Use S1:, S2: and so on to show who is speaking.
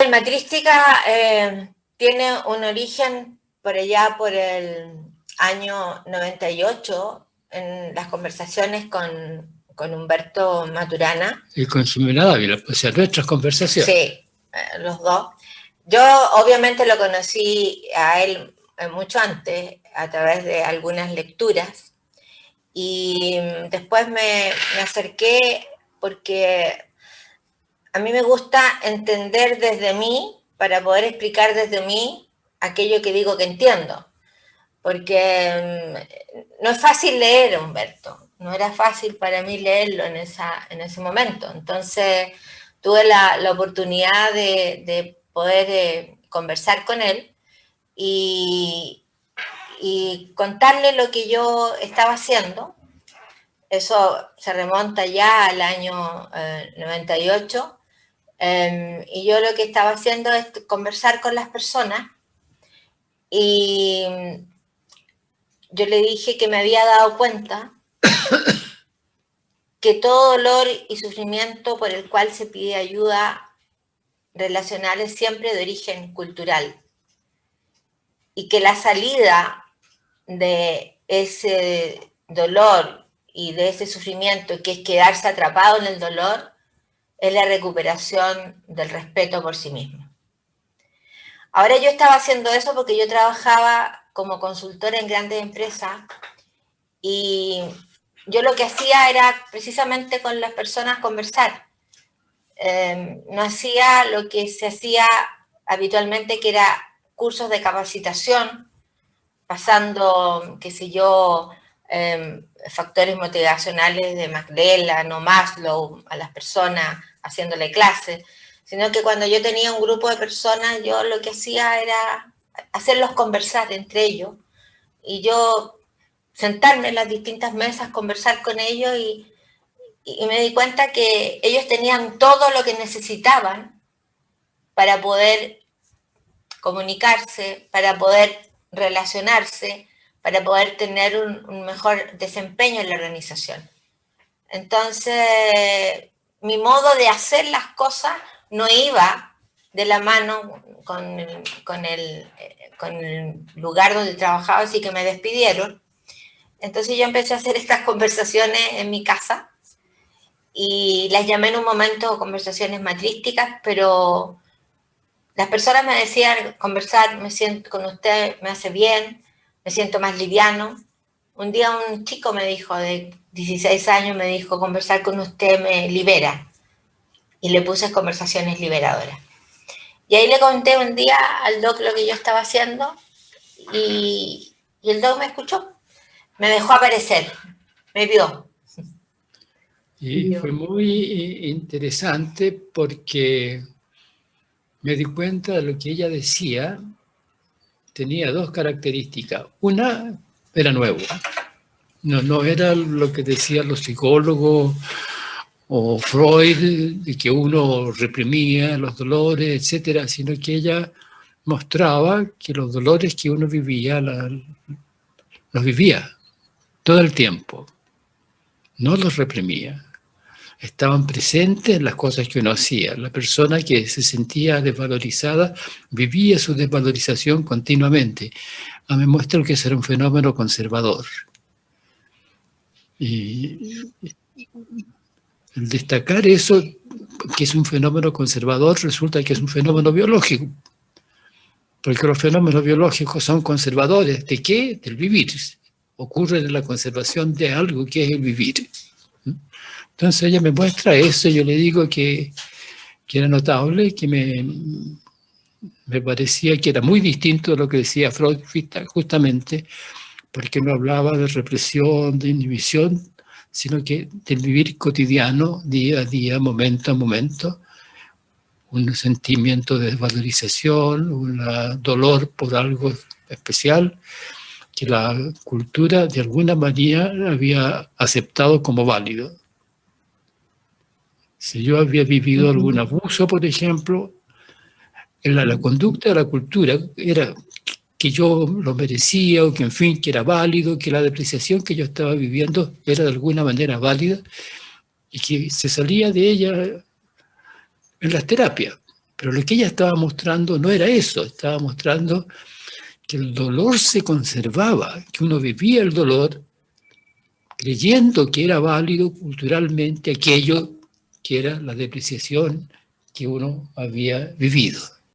S1: el Matrística tiene un origen por allá por el año 98, en las conversaciones con Humberto Maturana.
S2: Y con Jimena Dávila, o sea, nuestras conversaciones.
S1: Sí, los dos. Yo obviamente lo conocí a él mucho antes, a través de algunas lecturas, y después me acerqué porque a mí me gusta entender desde mí, para poder explicar desde mí aquello que digo que entiendo, porque no es fácil leer a Humberto, no era fácil para mí leerlo en ese momento. Entonces tuve la oportunidad de poder conversar con él y contarle lo que yo estaba haciendo. Eso se remonta ya al año 98. Y yo lo que estaba haciendo es conversar con las personas, y yo le dije que me había dado cuenta que todo dolor y sufrimiento por el cual se pide ayuda relacional es siempre de origen cultural, y que la salida de ese dolor y de ese sufrimiento, que es quedarse atrapado en el dolor, es la recuperación del respeto por sí mismo. Ahora yo estaba haciendo eso porque yo trabajaba como consultora en grandes empresas, y yo lo que hacía era precisamente con las personas conversar. No hacía lo que se hacía habitualmente, que era cursos de capacitación, pasando, qué sé yo, factores motivacionales de McLellan o Maslow a las personas, haciéndole clases, sino que cuando yo tenía un grupo de personas, yo lo que hacía era hacerlos conversar entre ellos, y yo sentarme en las distintas mesas, conversar con ellos, y me di cuenta que ellos tenían todo lo que necesitaban para poder comunicarse, para poder relacionarse, para poder tener un mejor desempeño en la organización. Entonces, mi modo de hacer las cosas no iba de la mano con el lugar donde trabajaba, así que me despidieron. Entonces yo empecé a hacer estas conversaciones en mi casa, y las llamé en un momento conversaciones matrísticas, pero las personas me decían: conversar, me siento con usted, me hace bien, me siento más liviano. Un día un chico me dijo, de 16 años, me dijo: conversar con usted me libera. Y le puse conversaciones liberadoras. Y ahí le conté un día al doc lo que yo estaba haciendo, y el doc me escuchó, me dejó aparecer, me vio.
S2: Y fue muy interesante porque me di cuenta de lo que ella decía. Tenía dos características. Una, era nuevo. No era lo que decían los psicólogos o Freud, de que uno reprimía los dolores, etcétera, sino que ella mostraba que los dolores que uno vivía, los vivía todo el tiempo. No los reprimía. Estaban presentes en las cosas que uno hacía. La persona que se sentía desvalorizada vivía su desvalorización continuamente. Me muestra que ese era un fenómeno conservador. Y el destacar eso, que es un fenómeno conservador, resulta que es un fenómeno biológico. Porque los fenómenos biológicos son conservadores. ¿De qué? Del vivir. Ocurre en la conservación de algo que es el vivir. Entonces ella me muestra eso, yo le digo que era notable, que me parecía que era muy distinto de lo que decía Freud, justamente porque no hablaba de represión, de inhibición, sino que del vivir cotidiano, día a día, momento a momento, un sentimiento de desvalorización, un dolor por algo especial, que la cultura de alguna manera había aceptado como válido. Si yo había vivido algún abuso, por ejemplo, la conducta de la cultura era que yo lo merecía, o que en fin, que era válido, que la depreciación que yo estaba viviendo era de alguna manera válida, y que se salía de ella en las terapias. Pero lo que ella estaba mostrando no era eso, estaba mostrando que el dolor se conservaba, que uno vivía el dolor creyendo que era válido culturalmente aquello que era la depreciación que uno había vivido.